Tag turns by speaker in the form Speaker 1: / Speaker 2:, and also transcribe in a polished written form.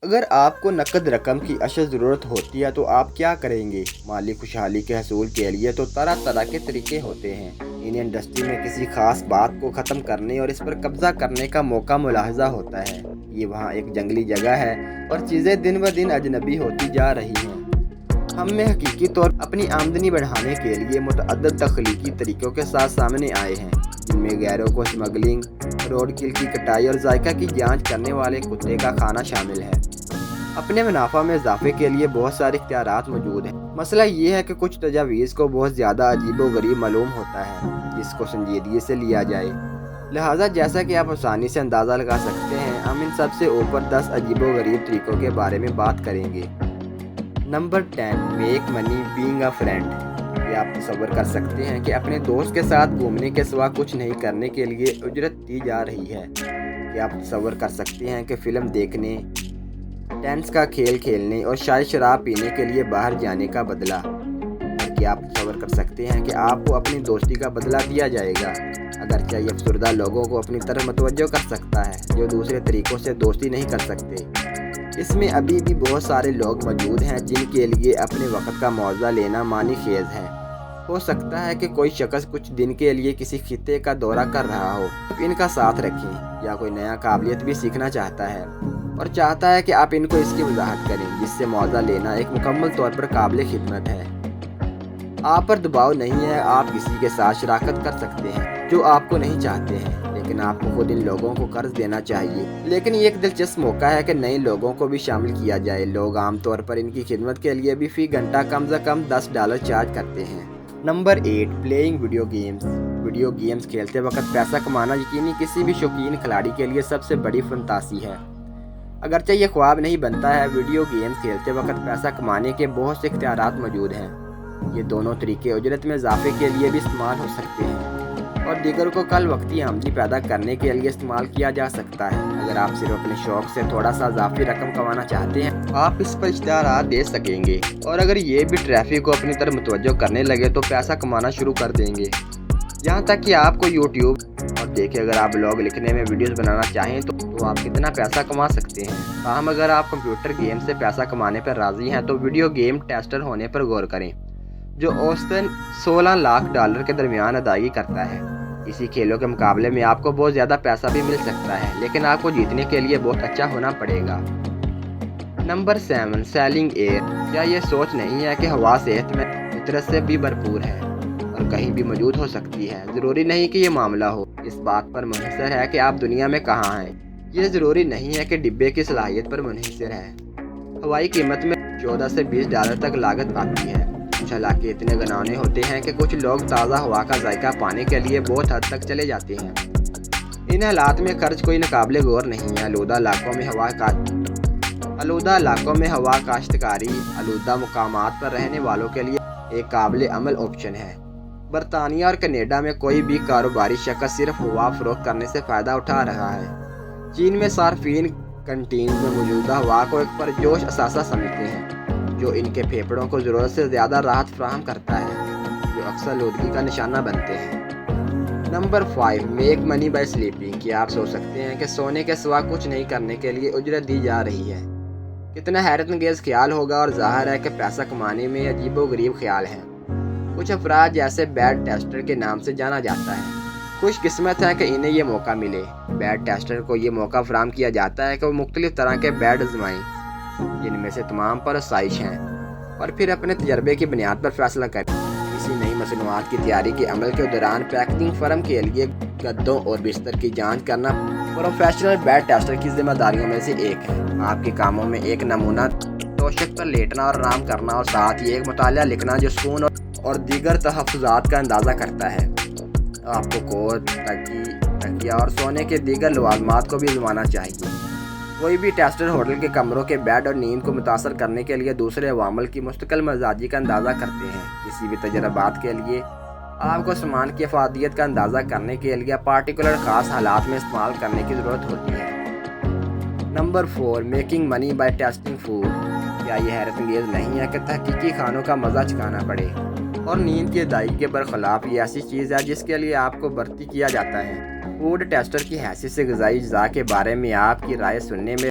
Speaker 1: اگر آپ کو نقد رقم کی اشد ضرورت ہوتی ہے تو آپ کیا کریں گے؟ مالی خوشحالی کے حصول کے لیے تو طرح طرح کے طریقے ہوتے ہیں۔ ان انڈسٹری میں کسی خاص بات کو ختم کرنے اور اس پر قبضہ کرنے کا موقع ملاحظہ ہوتا ہے۔ یہ وہاں ایک جنگلی جگہ ہے اور چیزیں دن بہ دن اجنبی ہوتی جا رہی ہیں۔ ہم میں حقیقی طور پر اپنی آمدنی بڑھانے کے لیے متعدد تخلیقی طریقوں کے ساتھ سامنے آئے ہیں، جن میں غیروں کو اسمگلنگ، روڈ کل کی کٹائی اور ذائقہ کی جانچ کرنے والے کتے کا کھانا شامل ہے۔ اپنے منافع میں اضافے کے لیے بہت سارے اختیارات موجود ہیں۔ مسئلہ یہ ہے کہ کچھ تجاویز کو بہت زیادہ عجیب و غریب معلوم ہوتا ہے، جس کو سنجیدگی سے لیا جائے۔ لہٰذا جیسا کہ آپ آسانی سے اندازہ لگا سکتے ہیں، ہم ان سب سے اوپر 10 عجیب و غریب طریقوں کے بارے میں بات کریں گے۔ Number 10، make money being a friend. یہ آپ تصور کر سکتے ہیں کہ اپنے دوست کے ساتھ گھومنے کے سوا کچھ نہیں کرنے کے لیے اجرت دی جا رہی ہے۔ کیا آپ تصور کر سکتے ہیں کہ فلم دیکھنے، ٹینس کا کھیل کھیلنے اور شاید شراب پینے کے لیے باہر جانے کا بدلہ؟ اور کیا آپ تصور کر سکتے ہیں کہ آپ کو اپنی دوستی کا بدلہ دیا جائے گا؟ اگرچہ یہ افسردہ لوگوں کو اپنی طرف متوجہ کر سکتا ہے جو دوسرے طریقوں سے دوستی نہیں کر سکتے۔ اس میں ابھی بھی بہت سارے لوگ موجود ہیں جن کے لیے اپنے وقت کا معاوضہ لینا معنی خیز ہے۔ ہو سکتا ہے کہ کوئی شخص کچھ دن کے لیے کسی خطے کا دورہ کر رہا ہو، ان کا ساتھ رکھیں، یا کوئی نیا قابلیت بھی سیکھنا چاہتا ہے اور چاہتا ہے کہ آپ ان کو اس کی وضاحت کریں، جس سے معاوضہ لینا ایک مکمل طور پر قابل خدمت ہے۔ آپ پر دباؤ نہیں ہے، آپ کسی کے ساتھ شراکت کر سکتے ہیں جو آپ کو نہیں چاہتے ہیں، لیکن آپ کو خود ان لوگوں کو قرض دینا چاہیے۔ لیکن یہ ایک دلچسپ موقع ہے کہ نئے لوگوں کو بھی شامل کیا جائے۔ لوگ عام طور پر ان کی خدمت کے لیے بھی فی گھنٹہ کم سے کم $10 چارج کرتے ہیں۔ Number 8، playing video games. Video games کھیلتے وقت پیسہ کمانا یقینی کسی بھی شوقین کھلاڑی کے لیے سب سے بڑی فنتاسی ہے۔ اگرچہ یہ خواب نہیں بنتا ہے، ویڈیو گیمز کھیلتے وقت پیسہ کمانے کے بہت سے اختیارات موجود ہیں۔ یہ دونوں طریقے اجرت میں اضافے کے لیے بھی استعمال ہو سکتے ہیں اور دیگر کو کل وقتی آمدنی پیدا کرنے کے لیے استعمال کیا جا سکتا ہے۔ اگر آپ صرف اپنے شوق سے تھوڑا سا اضافی رقم کمانا چاہتے ہیں، آپ اس پر اشتہارات دے سکیں گے، اور اگر یہ بھی ٹریفک کو اپنی طرف متوجہ کرنے لگے تو پیسہ کمانا شروع کر دیں گے، یہاں تک کہ آپ کو یوٹیوب اور دیکھیں۔ اگر آپ بلاگ لکھنے میں ویڈیوز بنانا چاہیں تو آپ کتنا پیسہ کما سکتے ہیں۔ تاہم اگر آپ کمپیوٹر گیم سے پیسہ کمانے پر راضی ہیں تو ویڈیو گیم ٹیسٹر ہونے پر غور کریں، جو اوسطاً $16 لاکھ کے درمیان ادائیگی کرتا ہے۔ اسی کھیلوں کے مقابلے میں آپ کو بہت زیادہ پیسہ بھی مل سکتا ہے، لیکن آپ کو جیتنے کے لیے بہت اچھا ہونا پڑے گا۔ Number 7، selling year. کیا یہ سوچ نہیں ہے کہ ہوا صحت میں فطرت سے بھی بھرپور ہے اور کہیں بھی موجود ہو سکتی ہے؟ ضروری نہیں کہ یہ معاملہ ہو، اس بات پر منحصر ہے کہ آپ دنیا میں کہاں ہیں۔ یہ ضروری نہیں ہے کہ ڈبے کی صلاحیت پر منحصر ہے۔ ہوائی قیمت میں $14 سے $20 تک لاگت آتی ہے۔ کچھ علاقے اتنے گنانے ہوتے ہیں کہ کچھ لوگ تازہ ہوا کا ذائقہ پانے کے لیے بہت حد تک چلے جاتے ہیں۔ ان حالات میں خرچ کوئی ناقابل غور نہیں ہے۔ آلودہ علاقوں میں ہوا کاشتکاری آلودہ مقامات پر رہنے والوں کے لیے ایک قابل عمل آپشن ہے۔ برطانیہ اور کینیڈا میں کوئی بھی کاروباری شخص صرف ہوا فروخت کرنے سے فائدہ اٹھا رہا ہے۔ چین میں صارفین کنٹینز میں موجودہ ہوا کو ایک پرجوش اثاثہ سمجھتے ہیں، جو ان کے پھیپھڑوں کو ضرورت سے زیادہ راحت فراہم کرتا ہے، جو اکثر آلودگی کا نشانہ بنتے ہیں۔ Number 5، make money by sleeping. کیا آپ سوچ سکتے ہیں کہ سونے کے سوا کچھ نہیں کرنے کے لیے اجرت دی جا رہی ہے؟ کتنا حیرت انگیز خیال ہوگا، اور ظاہر ہے کہ پیسہ کمانے میں عجیب و غریب خیال ہیں۔ کچھ افراد جیسے بیڈ ٹیسٹر کے نام سے جانا جاتا ہے خوش قسمت ہے کہ انہیں یہ موقع ملے۔ بیڈ ٹیسٹر کو یہ موقع فراہم کیا جاتا ہے کہ وہ مختلف طرح کے بیڈ آزمائیں، جن میں سے تمام پر آسائش ہیں، اور پھر اپنے تجربے کی بنیاد پر فیصلہ کریں۔ کسی نئی مصنوعات کی تیاری کے عمل کے دوران پیکنگ فرم کے لیے گدوں اور بستر کی جانچ کرنا پروفیشنل بیڈ ٹیسٹر کی ذمہ داریوں میں سے ایک ہے۔ آپ کے کاموں میں ایک نمونہ توشک پر لیٹنا اور آرام کرنا، اور ساتھ ہی ایک مطالعہ لکھنا جو سکون اور دیگر تحفظات کا اندازہ کرتا ہے۔ آپ کو کوٹ، تکیہ اور سونے کے دیگر لوازمات کو بھی آزمانا چاہیے۔ کوئی بھی ٹیسٹر ہوٹل کے کمروں کے بیڈ اور نیند کو متاثر کرنے کے لیے دوسرے عوامل کی مستقل مزاجی کا اندازہ کرتے ہیں۔ کسی بھی تجربات کے لیے آپ کو سامان کی افادیت کا اندازہ کرنے کے لیے پارٹیکولر خاص حالات میں استعمال کرنے کی ضرورت ہوتی ہے۔ Number 4، making money by testing food. کیا یہ حیرت انگیز نہیں ہے کہ تحقیقی کھانوں کا مزہ چکھانا پڑے، اور نیند کی ادائیگی کے برخلاف یہ ایسی چیز ہے جس کے لیے آپ کو بھرتی کیا جاتا ہے۔ فوڈ ٹیسٹر کی حیثیت سے غذائی اجزاء کے بارے میں آپ کی رائے سننے میں